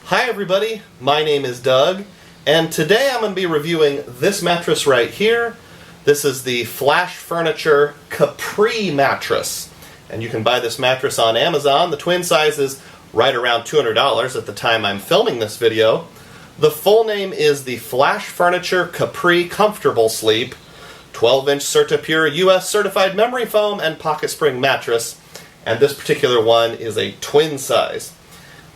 Hi everybody, my name is Doug, and today I'm going to be reviewing this mattress right here. This is the Flash Furniture Capri Mattress, and you can buy this mattress on Amazon. The twin size is right around $200 at the time I'm filming this video. The full name is the Flash Furniture Capri Comfortable Sleep 12-inch CertiPUR-US certified memory foam and pocket spring mattress, and this particular one is a twin size.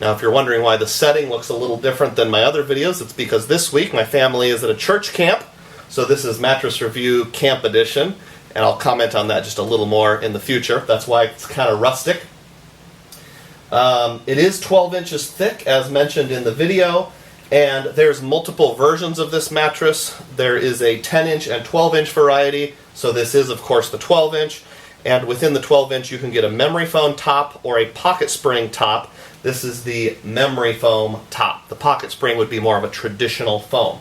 Now, if you're wondering why the setting looks a little different than my other videos, it's because this week my family is at a church camp, so this is Mattress Review Camp Edition, and I'll comment on that just a little more in the future. That's why it's kind of rustic. It is 12 inches thick, as mentioned in the video, and there's multiple versions of this mattress. There is a 10-inch and 12-inch variety, so this is, of course, the 12-inch, and within the 12-inch you can get a memory foam top or a pocket spring top. This is the memory foam top. The pocket spring would be more of a traditional foam.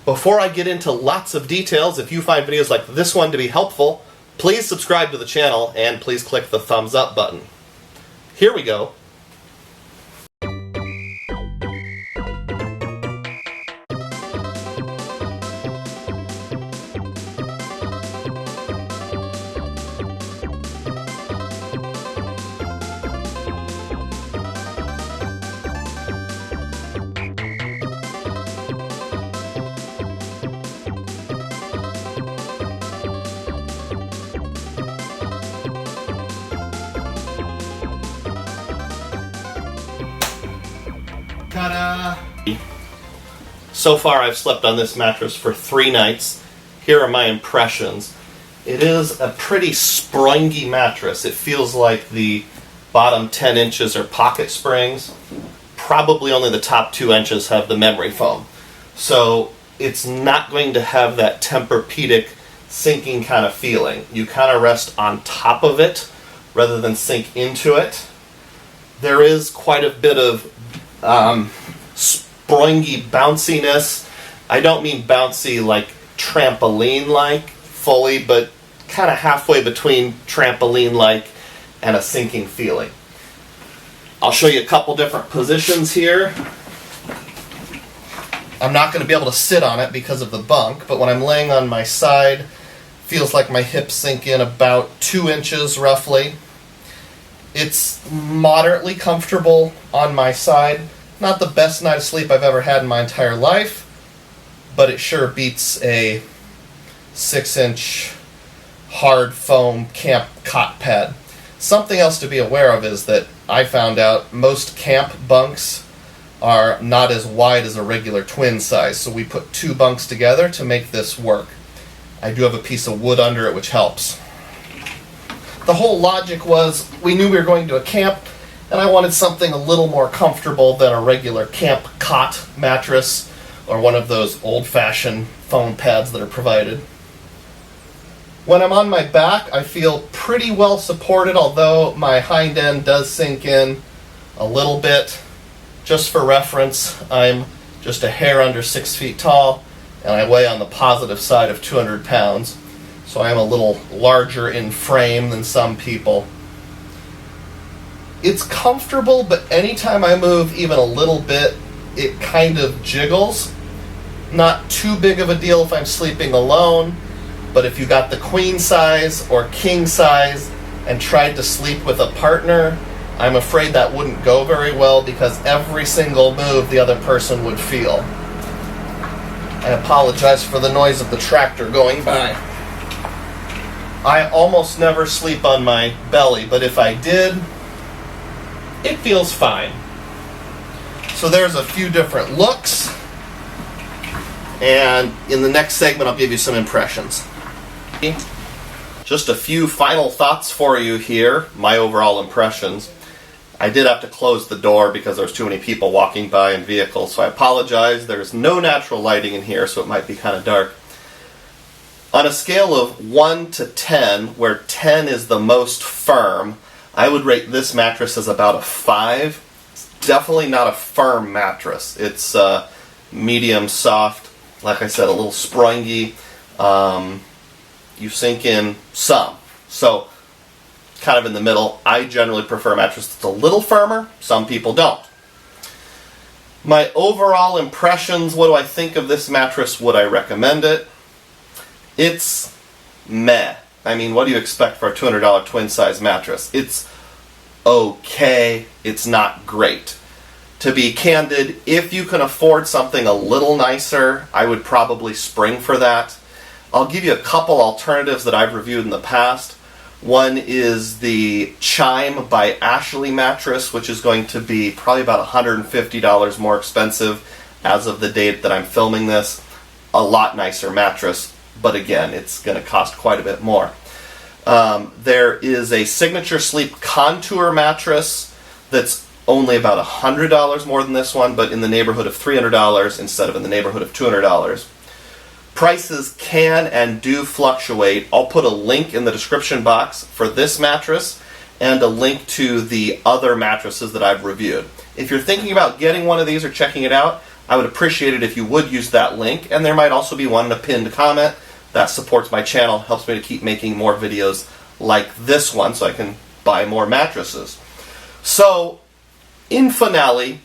Before I get into lots of details, if you find videos like this one to be helpful, please subscribe to the channel and please click the thumbs up button. Here we go. Ta-da! So far I've slept on this mattress for 3 nights. Here are my impressions. It is a pretty springy mattress. It feels like the bottom 10 inches are pocket springs. Probably only the top 2 inches have the memory foam. So it's not going to have that Tempur-Pedic sinking kind of feeling. You kind of rest on top of it rather than sink into it. There is quite a bit of springy bounciness. I don't mean bouncy like trampoline-like fully, but kind of halfway between trampoline-like and a sinking feeling. I'll show you a couple different positions here. I'm not going to be able to sit on it because of the bunk, but when I'm laying on my side, feels like my hips sink in about 2 inches roughly. It's moderately comfortable on my side. Not the best night of sleep I've ever had in my entire life, but it sure beats a 6-inch hard foam camp cot pad. Something else to be aware of is that I found out most camp bunks are not as wide as a regular twin size, so we put 2 bunks together to make this work. I do have a piece of wood under it, which helps. The whole logic was we knew we were going to a camp, and I wanted something a little more comfortable than a regular camp cot mattress or one of those old-fashioned foam pads that are provided. When I'm on my back, I feel pretty well supported, although my hind end does sink in a little bit. Just for reference, I'm just a hair under 6 feet tall, and I weigh on the positive side of 200 pounds. So I am a little larger in frame than some people. It's comfortable, but anytime I move even a little bit, it kind of jiggles. Not too big of a deal if I'm sleeping alone, but if you got the queen size or king size and tried to sleep with a partner, I'm afraid that wouldn't go very well because every single move the other person would feel. I apologize for the noise of the tractor going by. I almost never sleep on my belly, but if I did, it feels fine. So there's a few different looks, and in the next segment I'll give you some impressions. Just a few final thoughts for you here, my overall impressions. I did have to close the door because there was too many people walking by in vehicles, so I apologize. There's no natural lighting in here, so it might be kind of dark. On a scale of 1 to 10, where 10 is the most firm, I would rate this mattress as about a 5. It's definitely not a firm mattress. It's medium soft, like I said, a little springy. You sink in some. So kind of in the middle. I generally prefer a mattress that's a little firmer. Some people don't. My overall impressions, what do I think of this mattress? Would I recommend it? It's meh. I mean, what do you expect for a $200 twin-size mattress? It's okay. It's not great. To be candid, if you can afford something a little nicer, I would probably spring for that. I'll give you a couple alternatives that I've reviewed in the past. One is the Chime by Ashley mattress, which is going to be probably about $150 more expensive as of the date that I'm filming this. A lot nicer mattress, but again, it's going to cost quite a bit more. There is a Signature Sleep Contour mattress that's only about $100 more than this one, but in the neighborhood of $300 instead of in the neighborhood of $200. Prices can and do fluctuate. I'll put a link in the description box for this mattress and a link to the other mattresses that I've reviewed. If you're thinking about getting one of these or checking it out, I would appreciate it if you would use that link, and there might also be one in a pinned comment. That supports my channel, helps me to keep making more videos like this one so I can buy more mattresses. So, in finale,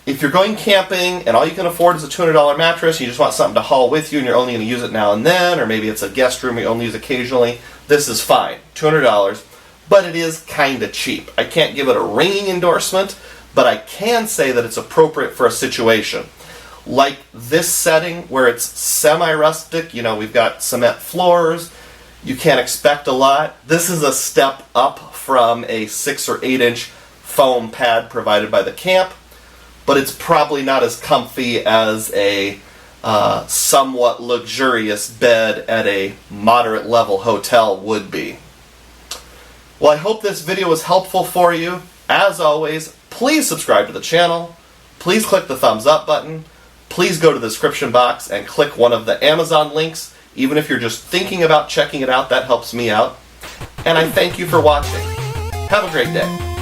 if you're going camping and all you can afford is a $200 mattress, you just want something to haul with you and you're only going to use it now and then, or maybe it's a guest room you only use occasionally, this is fine. $200, but it is kind of cheap. I can't give it a ringing endorsement, but I can say that it's appropriate for a situation. Like this setting where it's semi-rustic, we've got cement floors, you can't expect a lot. This is a step up from a 6 or 8 inch foam pad provided by the camp, but it's probably not as comfy as a somewhat luxurious bed at a moderate level hotel would be. Well, I hope this video was helpful for you. As always, please subscribe to the channel. Please click the thumbs up button. Please go to the description box and click one of the Amazon links. Even if you're just thinking about checking it out, that helps me out. And I thank you for watching. Have a great day.